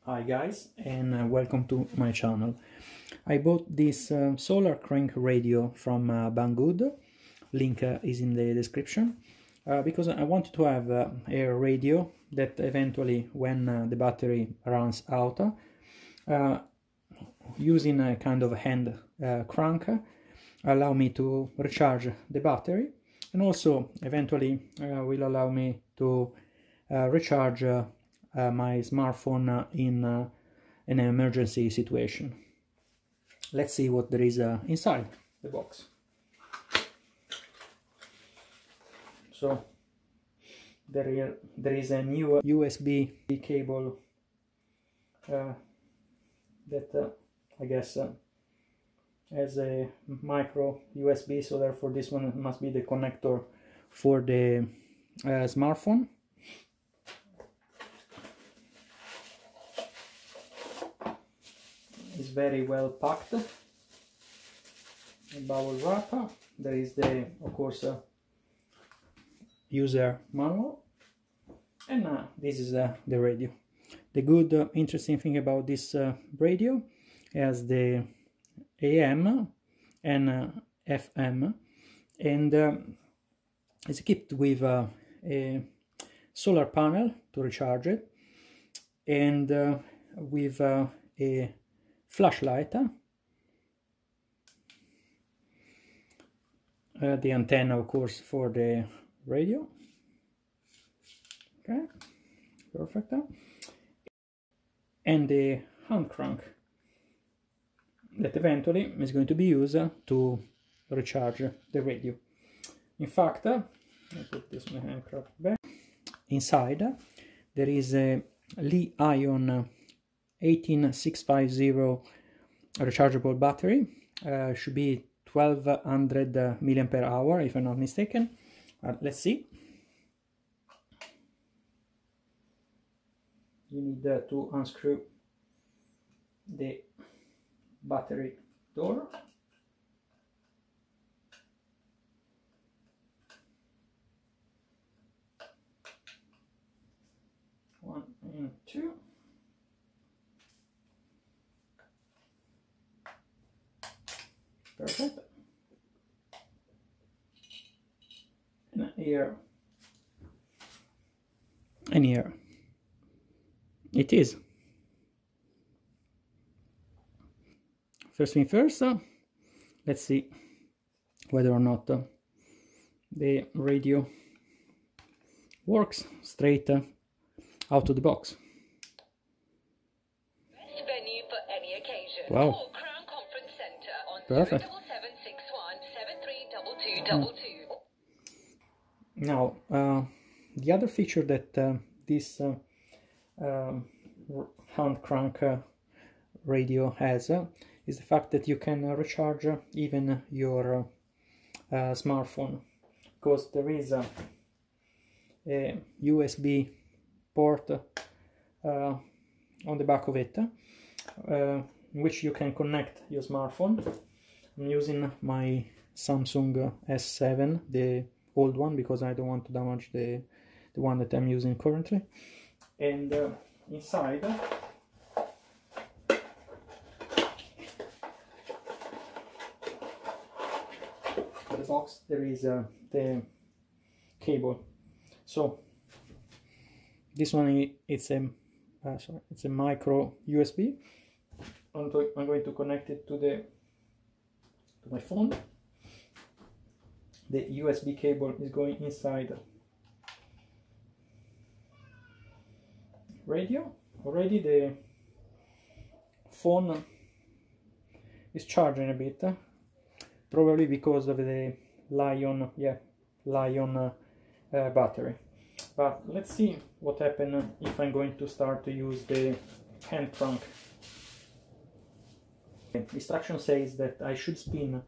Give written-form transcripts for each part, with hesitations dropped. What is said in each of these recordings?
Hi guys, and welcome to my channel. I bought this solar crank radio from Banggood. Link is in the description because I wanted to have a radio that eventually, when the battery runs out, using a kind of hand crank, allow me to recharge the battery, and also eventually will allow me to recharge my smartphone in an emergency situation. Let's see what there is inside the box. So there is a new USB cable that I guess has a micro USB, so therefore this one must be the connector for the smartphone. It's very well packed. A bubble wrap. There is the, of course, user manual, and this is the radio. The good, interesting thing about this radio is the AM and FM, and it's equipped with a solar panel to recharge it, and with a flashlight, the antenna, of course, for the radio. Okay, perfect. And the hand crank that eventually is going to be used to recharge the radio. In fact, I put this hand crank back. Inside there is a Li-ion 18650 rechargeable battery. Should be 1200 mAh if I'm not mistaken. Let's see. You need to unscrew the battery door. One and two. Perfect. And here. And here. It is. First thing first, let's see whether or not the radio works straight out of the box. Best venue for any occasion. Wow. Or Crown Conference Centre on Perfect. 07761 7322. Now, the other feature that this hand crank radio has is the fact that you can recharge even your smartphone, because there is a USB port on the back of it, in which you can connect your smartphone. I'm using my Samsung S7, the old one, because I don't want to damage the one that I'm using currently. And inside the box there is the cable. So this one, it's a it's a micro USB. I'm going to connect it to my phone. The USB cable is going inside radio. Already the phone is charging a bit, probably because of the Li-ion battery. But let's see what happens if I'm going to start to use the hand crank. The instruction says that I should spin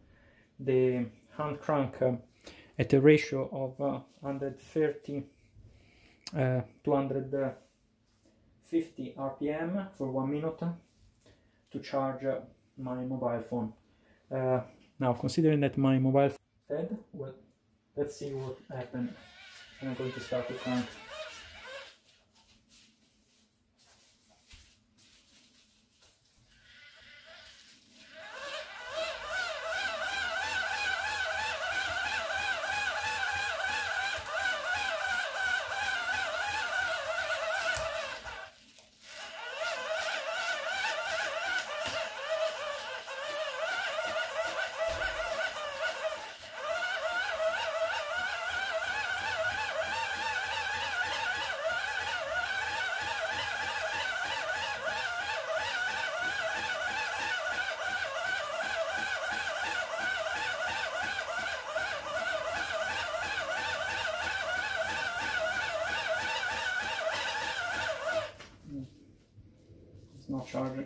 the hand crank at a ratio of 130 to 150 RPM for 1 minute to charge my mobile phone. Now, considering that my mobile phone is dead, well, let's see what happens. I'm going to start the crank. It's not charging.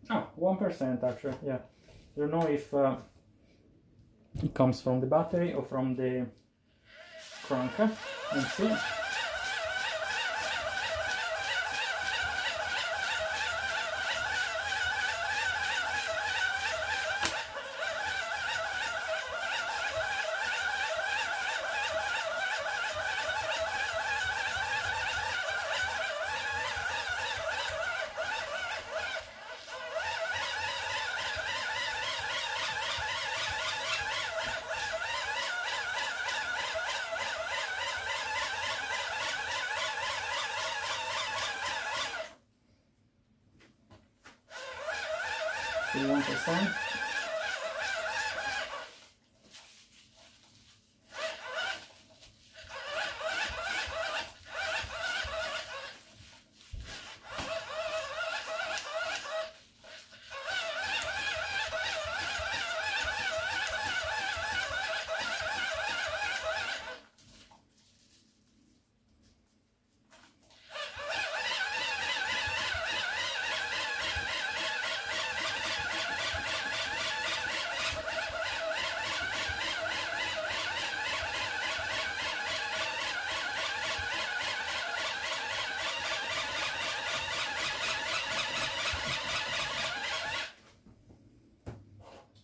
Ah, 1% actually, yeah. I don't know if it comes from the battery or from the cranker. Let's see. Still 1%.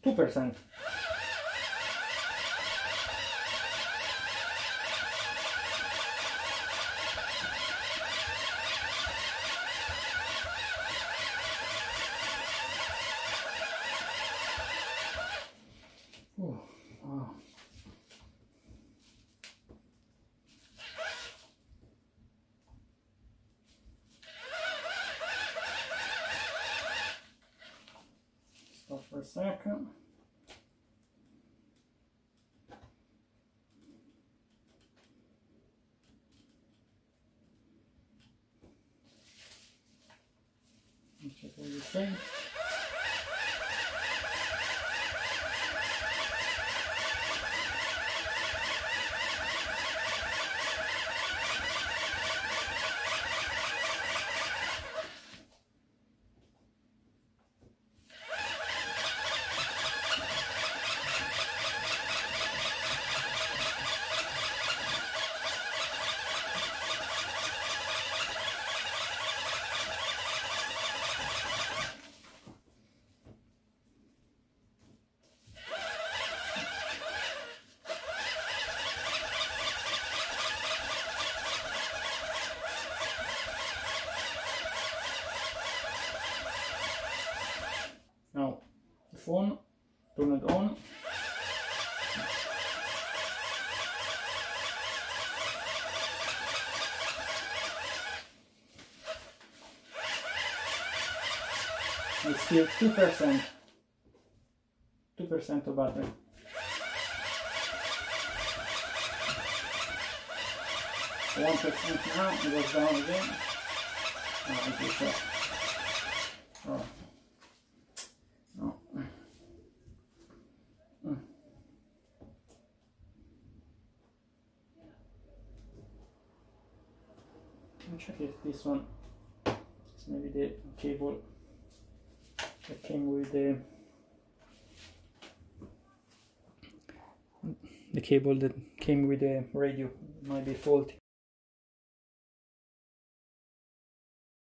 %. Oh, wow. Stop for a second. Check what you say. Now the phone, turn it on. It's still 2%. 2% of battery. So 1% now, it goes down again. Oh, it is up. Oh. No. Let me check if this one is maybe the cable that came with the cable that came with the radio might be faulty.